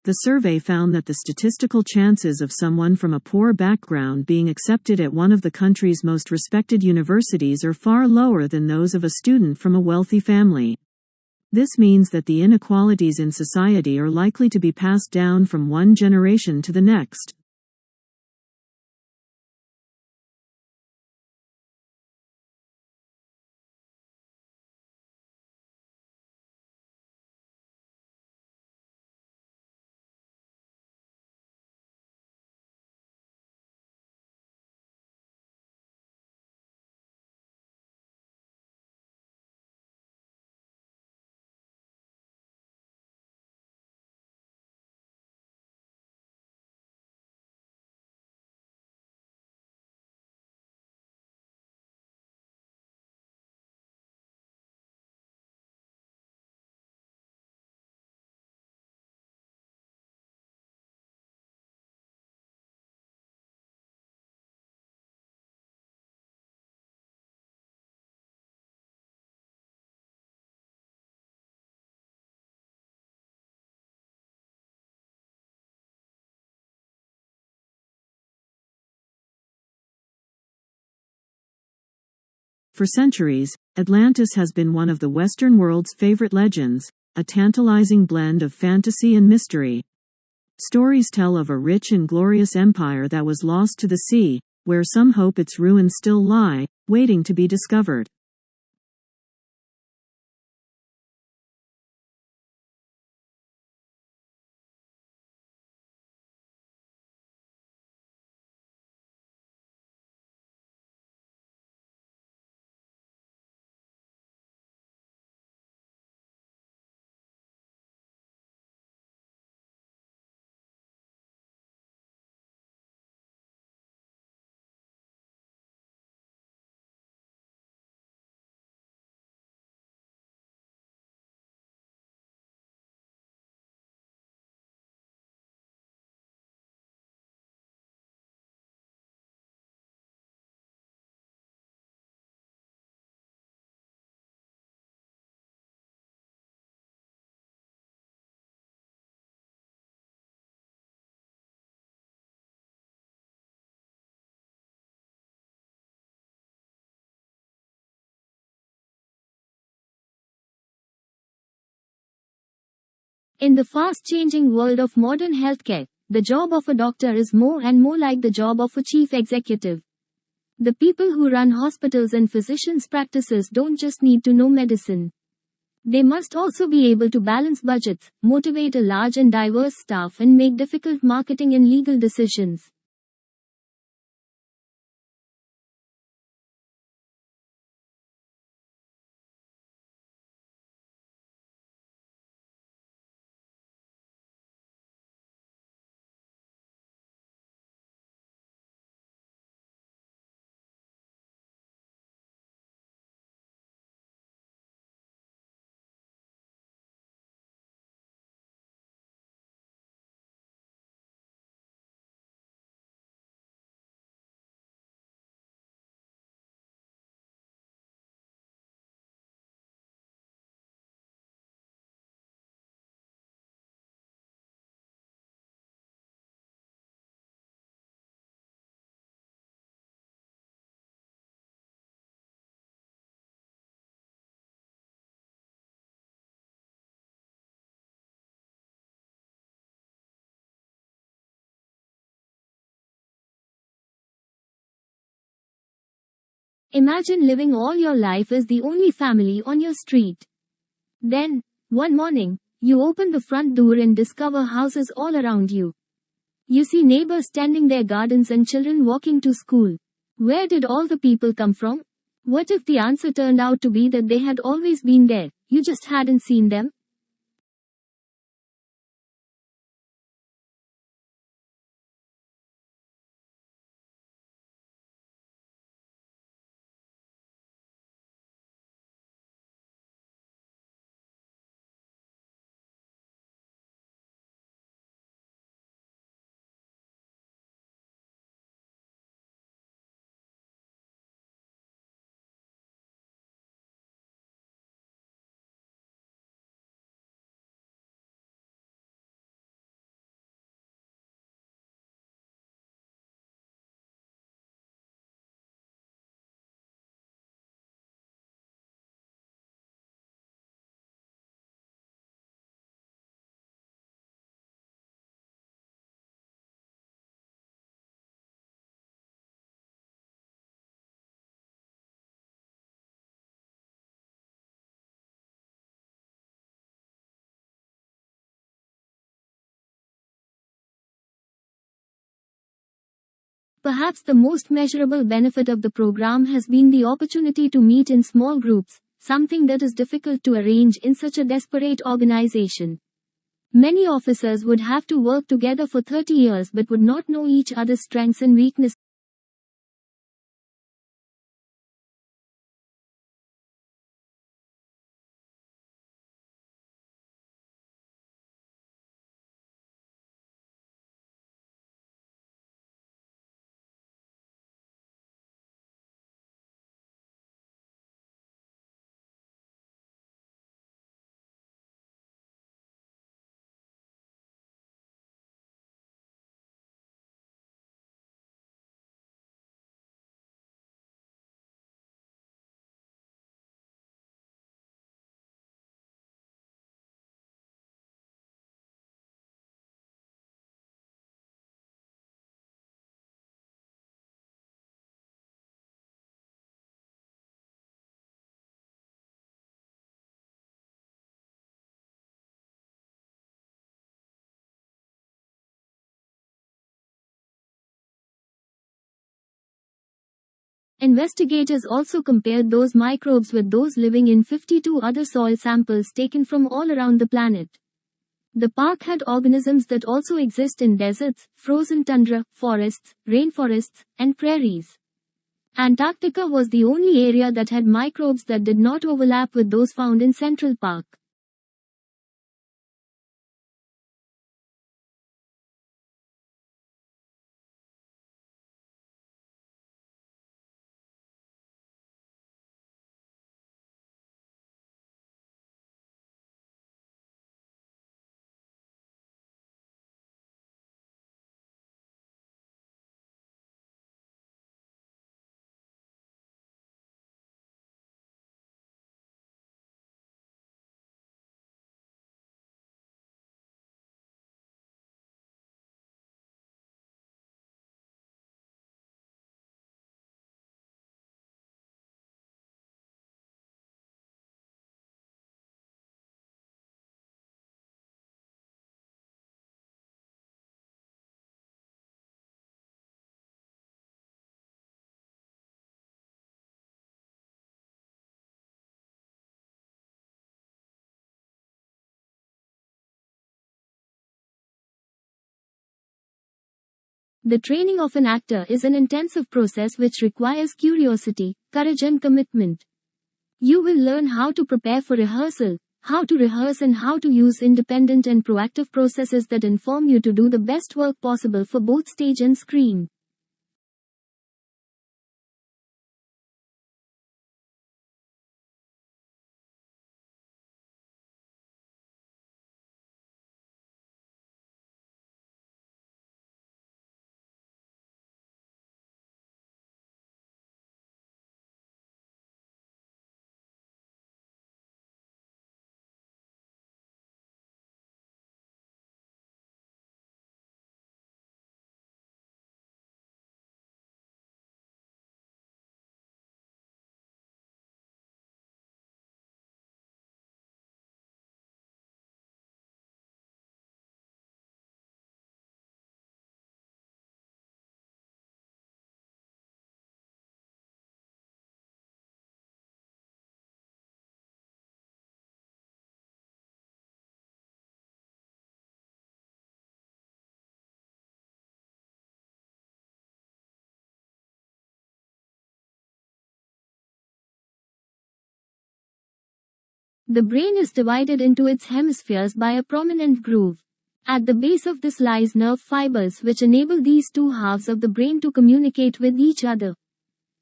The survey found that the statistical chances of someone from a poor background being accepted at one of the country's most respected universities are far lower than those of a student from a wealthy family. This means that the inequalities in society are likely to be passed down from one generation to the next. For centuries, Atlantis has been one of the Western world's favorite legends, a tantalizing blend of fantasy and mystery. Stories tell of a rich and glorious empire that was lost to the sea, where some hope its ruins still lie, waiting to be discovered. In the fast-changing world of modern healthcare, the job of a doctor is more and more like the job of a chief executive. The people who run hospitals and physicians' practices don't just need to know medicine. They must also be able to balance budgets, motivate a large and diverse staff, and make difficult marketing and legal decisions. Imagine living all your life as the only family on your street. Then, one morning, you open the front door and discover houses all around you. You see neighbors tending their gardens and children walking to school. Where did all the people come from? What if the answer turned out to be that they had always been there, you just hadn't seen them? Perhaps the most measurable benefit of the program has been the opportunity to meet in small groups, something that is difficult to arrange in such a disparate organization. Many officers would have to work together for 30 years but would not know each other's strengths and weaknesses. Investigators also compared those microbes with those living in 52 other soil samples taken from all around the planet. The park had organisms that also exist in deserts, frozen tundra, forests, rainforests, and prairies. Antarctica was the only area that had microbes that did not overlap with those found in Central Park. The training of an actor is an intensive process which requires curiosity, courage and commitment. You will learn how to prepare for rehearsal, how to rehearse and how to use independent and proactive processes that inform you to do the best work possible for both stage and screen. The brain is divided into its hemispheres by a prominent groove. At the base of this lies nerve fibers which enable these two halves of the brain to communicate with each other.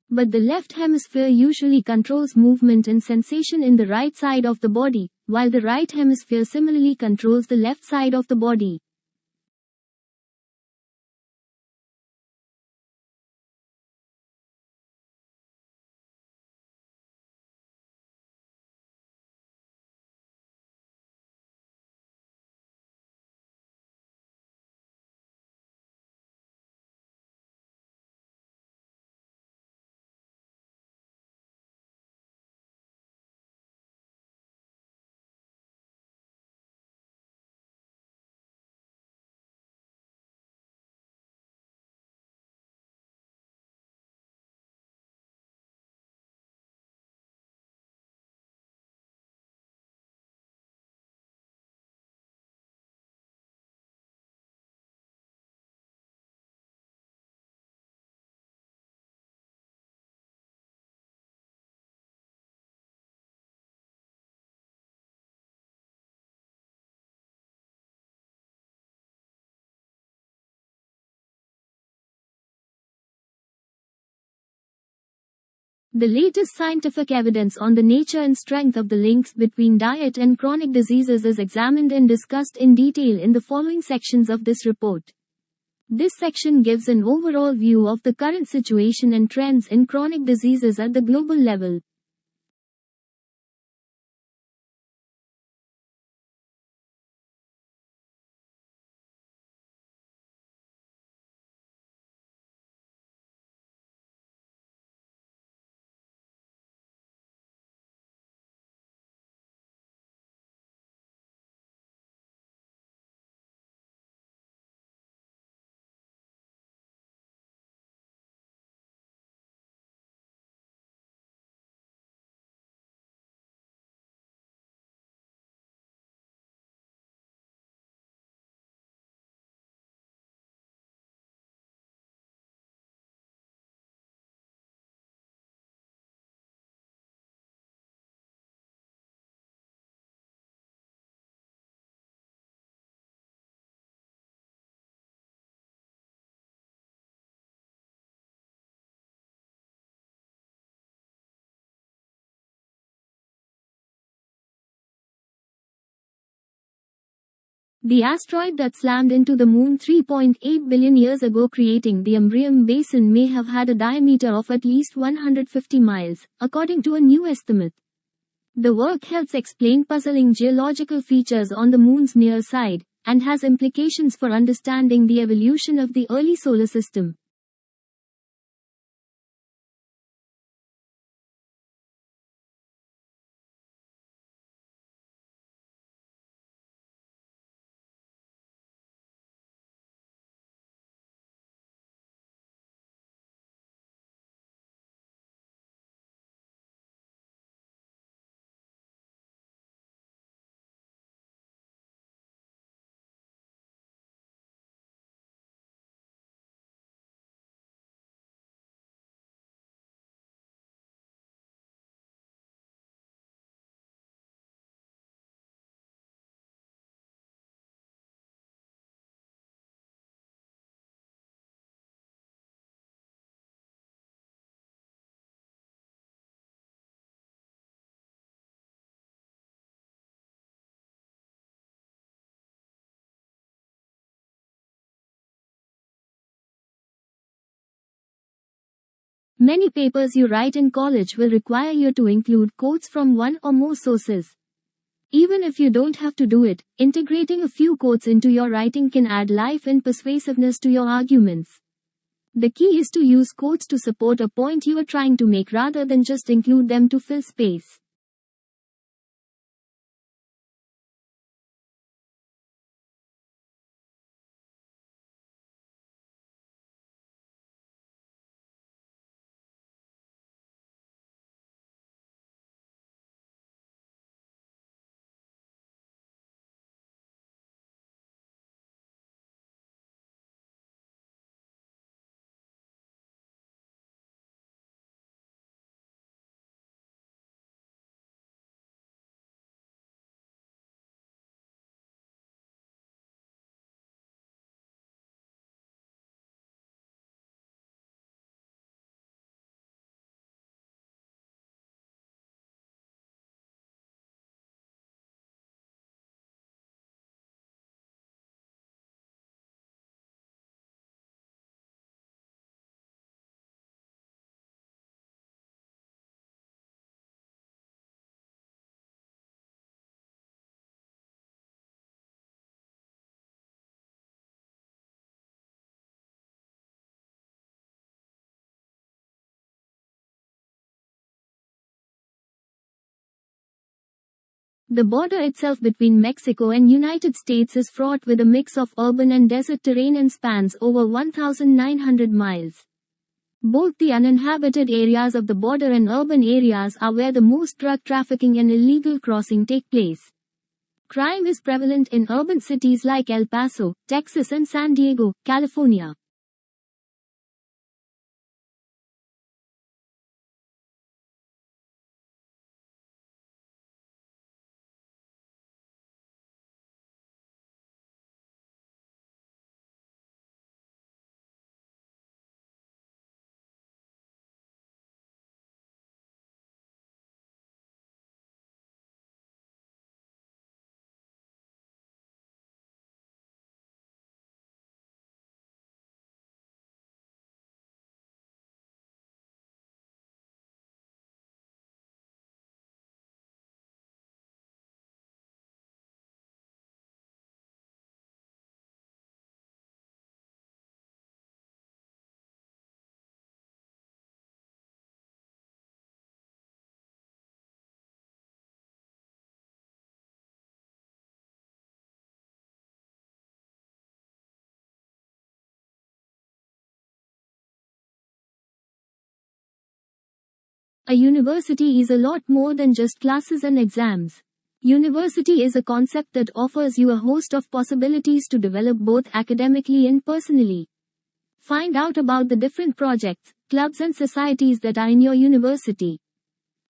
But the left hemisphere usually controls movement and sensation in the right side of the body, while the right hemisphere similarly controls the left side of the body. The latest scientific evidence on the nature and strength of the links between diet and chronic diseases is examined and discussed in detail in the following sections of this report. This section gives an overall view of the current situation and trends in chronic diseases at the global level. The asteroid that slammed into the Moon 3.8 billion years ago, creating the Umbrium Basin, may have had a diameter of at least 150 miles, according to a new estimate. The work helps explain puzzling geological features on the Moon's near side, and has implications for understanding the evolution of the early solar system. Many papers you write in college will require you to include quotes from one or more sources. Even if you don't have to do it, integrating a few quotes into your writing can add life and persuasiveness to your arguments. The key is to use quotes to support a point you are trying to make rather than just include them to fill space. The border itself between Mexico and United States is fraught with a mix of urban and desert terrain and spans over 1,900 miles. Both the uninhabited areas of the border and urban areas are where the most drug trafficking and illegal crossing take place. Crime is prevalent in urban cities like El Paso, Texas and San Diego, California. A university is a lot more than just classes and exams. University is a concept that offers you a host of possibilities to develop both academically and personally. Find out about the different projects, clubs and societies that are in your university.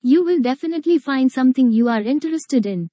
You will definitely find something you are interested in.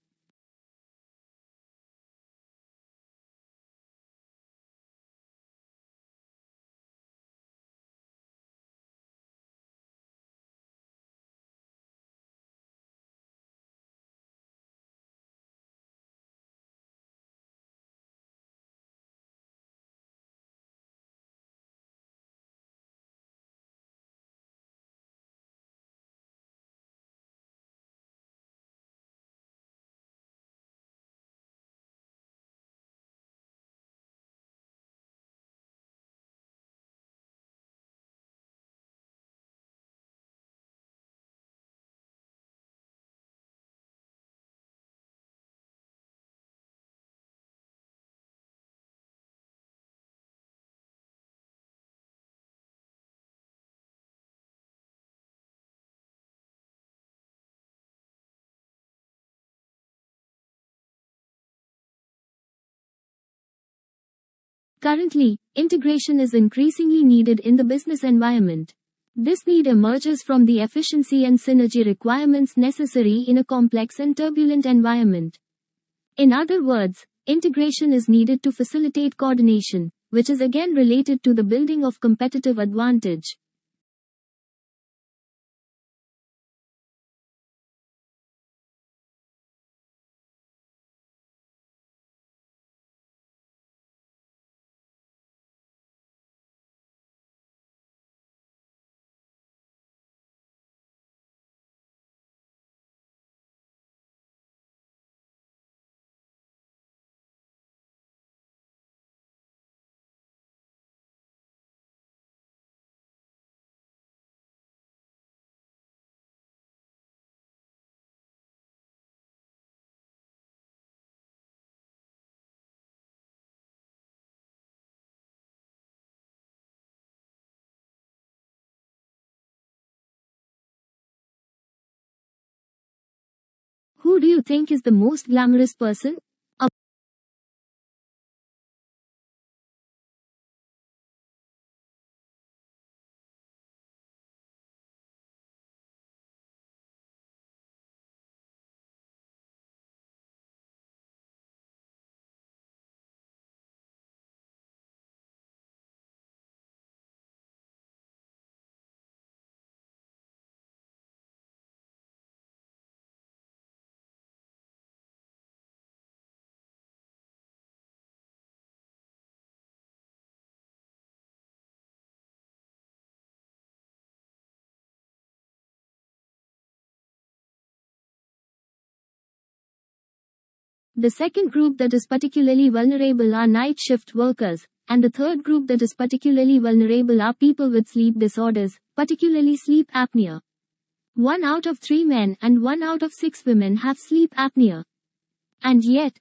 Currently, integration is increasingly needed in the business environment. This need emerges from the efficiency and synergy requirements necessary in a complex and turbulent environment. In other words, integration is needed to facilitate coordination, which is again related to the building of competitive advantage. Who do you think is the most glamorous person? The second group that is particularly vulnerable are night shift workers, and the third group that is particularly vulnerable are people with sleep disorders, particularly sleep apnea. 1 out of 3 men and 1 out of 6 women have sleep apnea. And yet,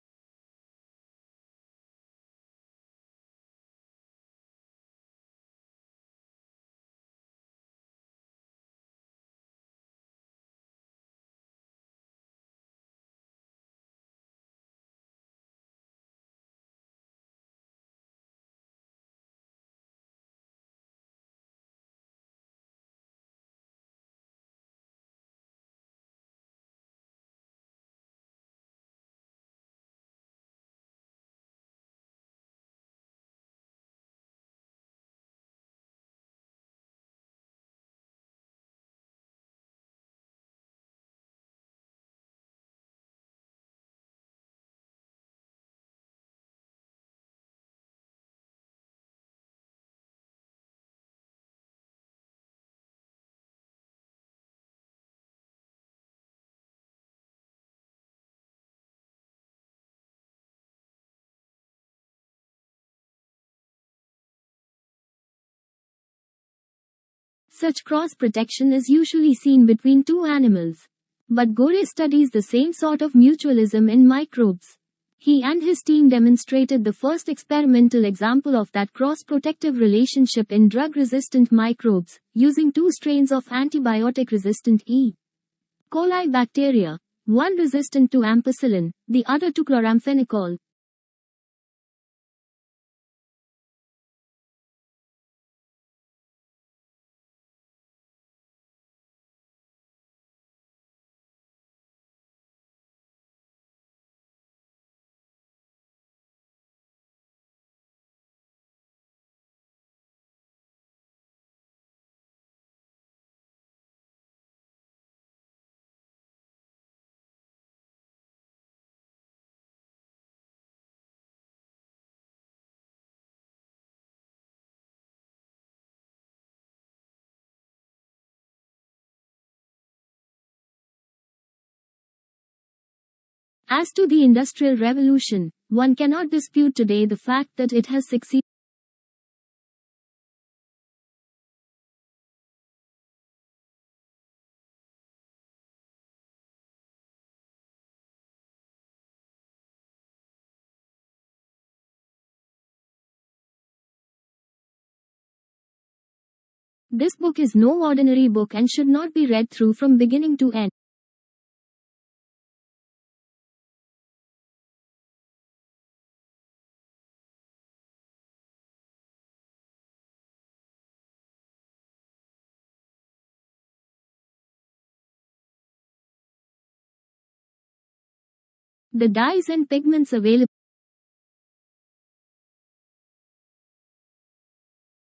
such cross protection is usually seen between two animals. But Gore studies the same sort of mutualism in microbes. He and his team demonstrated the first experimental example of that cross-protective relationship in drug-resistant microbes, using 2 strains of antibiotic-resistant E. coli bacteria, one resistant to ampicillin, the other to chloramphenicol. As to the Industrial Revolution, one cannot dispute today the fact that it has succeeded. This book is no ordinary book and should not be read through from beginning to end. The dyes and pigments available